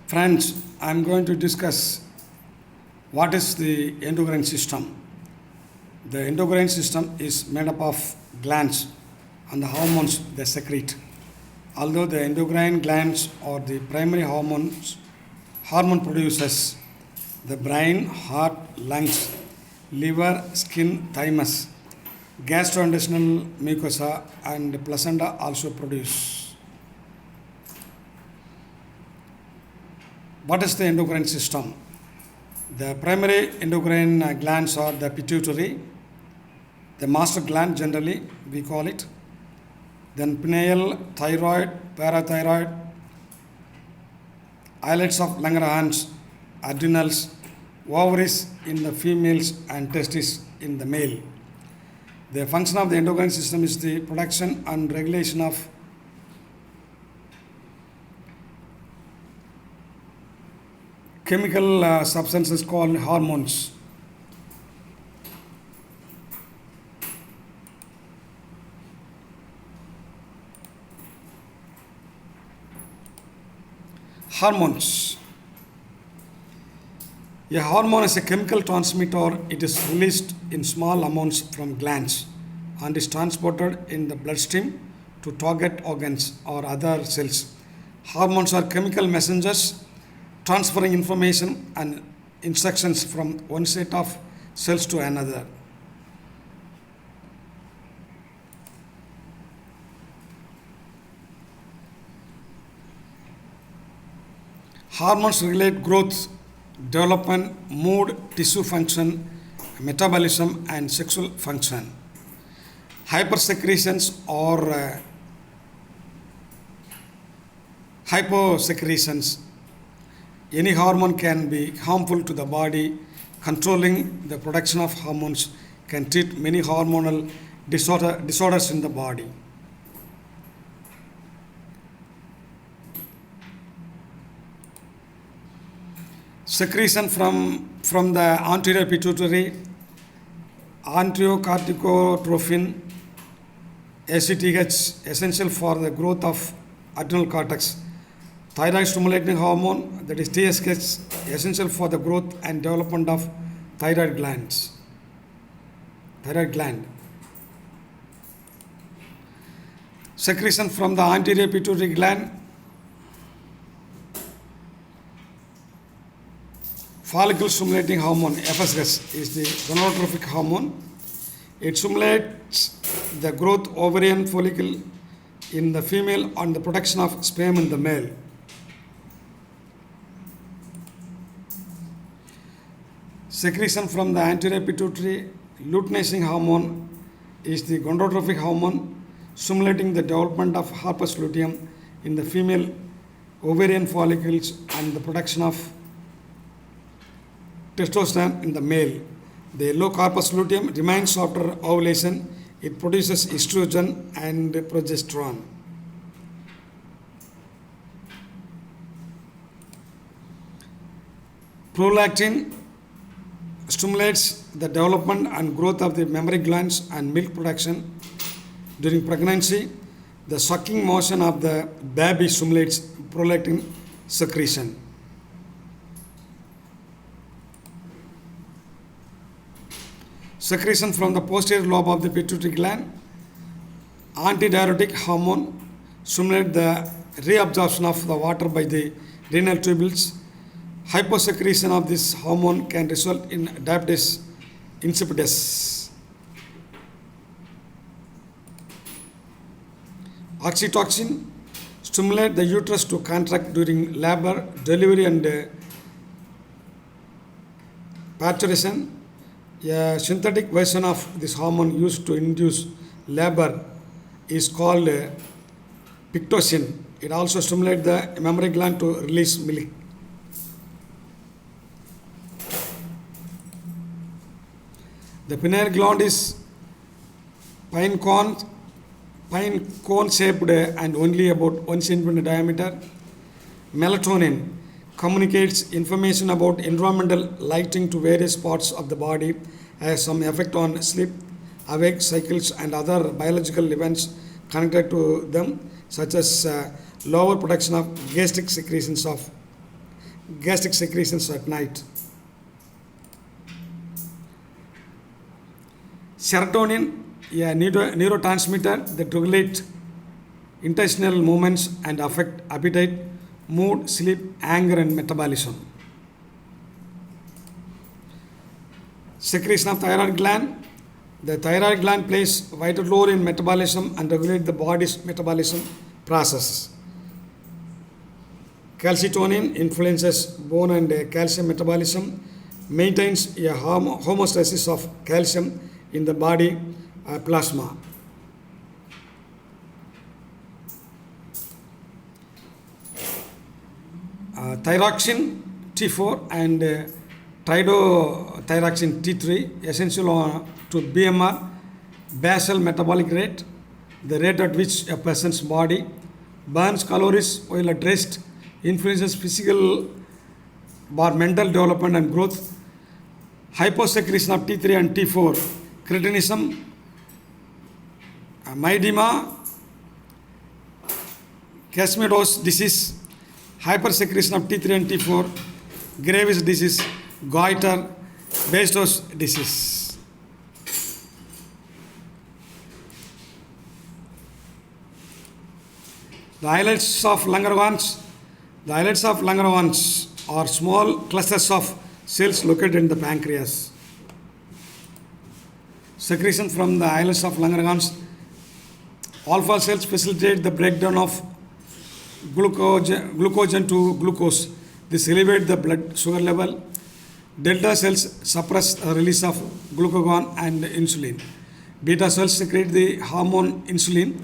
Friends, I am going to discuss what is the endocrine system. The endocrine system is made up of glands and the hormones they secrete. Although the endocrine glands are the primary hormone producers, the brain, heart, lungs, liver, skin, thymus, gastrointestinal mucosa, and placenta also produce. What is the endocrine system? The primary endocrine glands are the pituitary, the master gland generally we call it, then pineal, thyroid, parathyroid, islets of Langerhans, adrenals, ovaries in the females and testes in the male. The function of the endocrine system is the production and regulation of chemical substances called hormones. Hormones. A hormone is a chemical transmitter. It is released in small amounts from glands and is transported in the bloodstream to target organs or other cells. Hormones are chemical messengers transferring information and instructions from one set of cells to another. Hormones regulate growth, development, mood, tissue function, metabolism, and sexual function. Hypersecretions or hyposecretions. Any hormone can be harmful to the body. Controlling the production of hormones can treat many hormonal disorders in the body. Secretion from the anterior pituitary, anterocorticotrophin, ACTH, essential for the growth of adrenal cortex. Thyroid stimulating hormone, that is TSH, essential for the growth and development of thyroid gland. Secretion from the anterior pituitary gland, follicle stimulating hormone, FSH, is the gonadotrophic hormone. It stimulates the growth ovarian follicle in the female and the production of sperm in the male. Secretion from the anterior pituitary, luteinizing hormone, is the gonadotrophic hormone, stimulating the development of corpus luteum in the female ovarian follicles and the production of testosterone in the male. The low corpus luteum remains after ovulation. It produces estrogen and progesterone. Prolactin stimulates the development and growth of the mammary glands and milk production during pregnancy. The sucking motion of the baby stimulates prolactin secretion. Secretion from the posterior lobe of the pituitary gland, antidiuretic hormone stimulates the reabsorption of the water by the renal tubules. Hyposecretion of this hormone can result in diabetes insipidus. Oxytocin stimulates the uterus to contract during labor, delivery, and parturition. A synthetic version of this hormone used to induce labor is called Pitocin. It also stimulates the mammary gland to release milk. The pineal gland is pine cone shaped and only about 1 centimeter diameter. Melatonin communicates information about environmental lighting to various parts of the body, has some effect on sleep, awake cycles, and other biological events connected to them, such as lower production of gastric secretions of gastric secretions at night. Serotonin, a neurotransmitter that regulates intestinal movements and affect appetite, mood, sleep, anger, and metabolism. Secretion of thyroid gland. The thyroid gland plays a vital role in metabolism and regulates the body's metabolism processes. Calcitonin influences bone and calcium metabolism, maintains a homeostasis of calcium in the body plasma. Thyroxine T4 and tridothyroxine T3 essential to BMR, basal metabolic rate, the rate at which a person's body burns calories while at rest, influences physical or mental development and growth. Hyposecretion of T3 and T4, cretinism, myedema, Hashimoto's disease, hypersecretion of T3 and T4, Graves' disease, goiter, Bestow's disease. The islets of Langerhans. The islets of Langerhans are small clusters of cells located in the pancreas. Secretion from the islets of Langerhans. Alpha cells facilitate the breakdown of glucogen to glucose. This elevates the blood sugar level. Delta cells suppress the release of glucagon and insulin. Beta cells secrete the hormone insulin,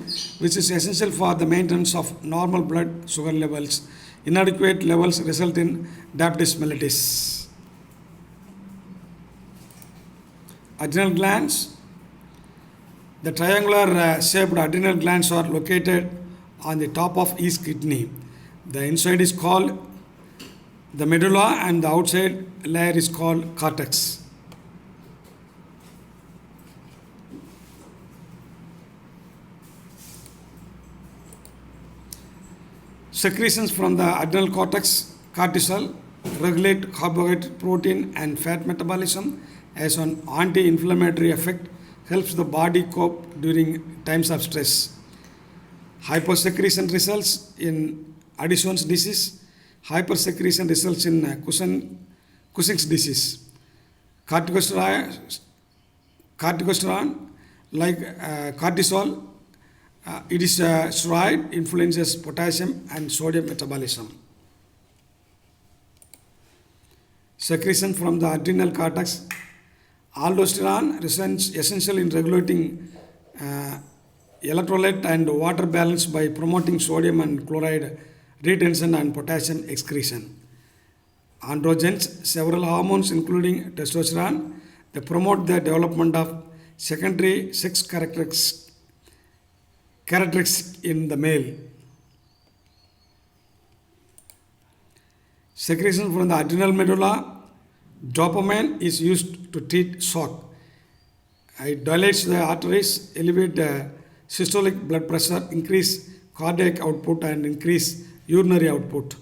which is essential for the maintenance of normal blood sugar levels. Inadequate levels result in diabetes mellitus. Adrenal glands. The triangular shaped adrenal glands are located on the top of each kidney. The inside is called the medulla and the outside layer is called cortex. Secretions from the adrenal cortex, cortisol, regulate carbohydrate, protein, and fat metabolism as an anti-inflammatory effect, helps the body cope during times of stress. Hyposecretion results in Addison's disease. Hypersecretion results in Cushing's disease. Corticosteroid, like cortisol, it is a steroid, influences potassium and sodium metabolism. Secretion from the adrenal cortex. Aldosterone is essential in regulating electrolyte and water balance by promoting sodium and chloride retention and potassium excretion. Androgens, several hormones including testosterone, they promote the development of secondary sex characteristics in the male. Secretion from the adrenal medulla. Dopamine is used to treat shock. It dilates the arteries, elevate the systolic blood pressure, increase cardiac output and increase urinary output.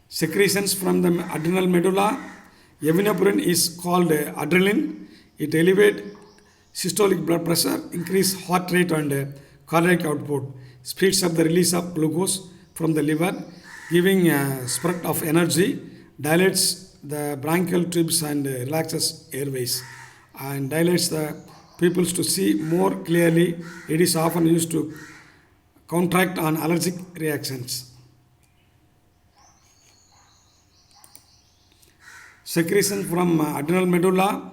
Secretions from the adrenal medulla. Epinephrine is called adrenaline. It elevates systolic blood pressure, increase heart rate and cardiac output, speeds up the release of glucose from the liver, giving a spurt of energy, dilates the bronchial tubes and relaxes airways, and dilates the pupils to see more clearly. It is often used to counteract on allergic reactions. Secretion from adrenal medulla.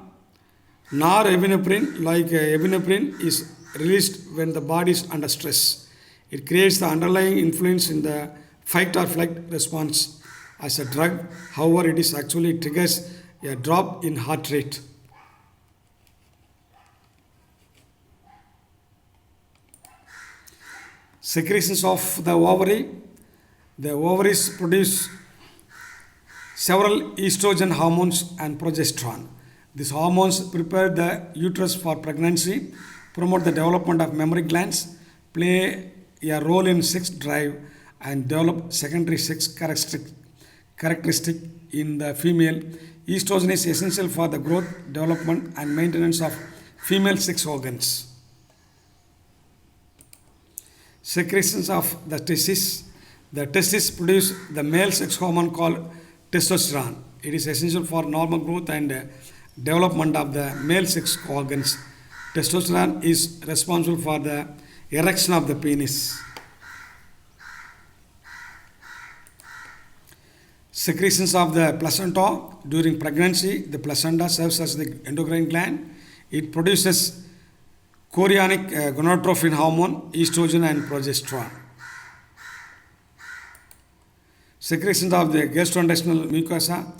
Norepinephrine, like epinephrine, is released when the body is under stress. It creates the underlying influence in the fight or flight response as a drug. However, it is actually triggers a drop in heart rate. Secretions of the ovary. The ovaries produce several estrogen hormones and progesterone. These hormones prepare the uterus for pregnancy, promote the development of mammary glands, play a role in sex drive, and develop secondary sex characteristic in the female. Estrogen is essential for the growth, development, and maintenance of female sex organs. Secretions of the testes. The testes produce the male sex hormone called testosterone. It is essential for normal growth and development of the male sex organs. Testosterone is responsible for the erection of the penis. Secretions of the placenta. During pregnancy, the placenta serves as the endocrine gland. It produces chorionic gonadotropin hormone, estrogen, and progesterone. Secretions of the gastrointestinal mucosa.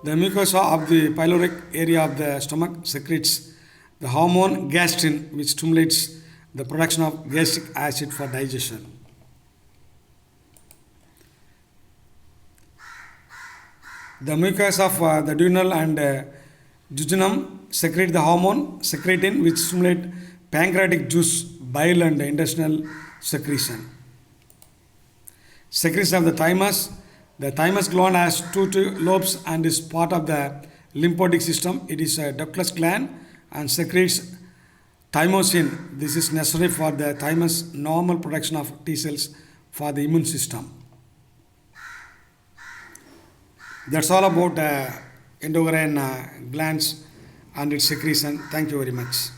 The mucosa of the pyloric area of the stomach secretes the hormone gastrin, which stimulates the production of gastric acid for digestion. The mucosa of the duodenal and jejunum secrete the hormone secretin, which stimulate pancreatic juice, bile, and intestinal secretion. Secretion of the thymus. The thymus gland has two lobes and is part of the lymphatic system. It is a ductless gland and secretes thymosin. This is necessary for the thymus normal production of T cells for the immune system. That's all about endocrine glands and its secretion. Thank you very much.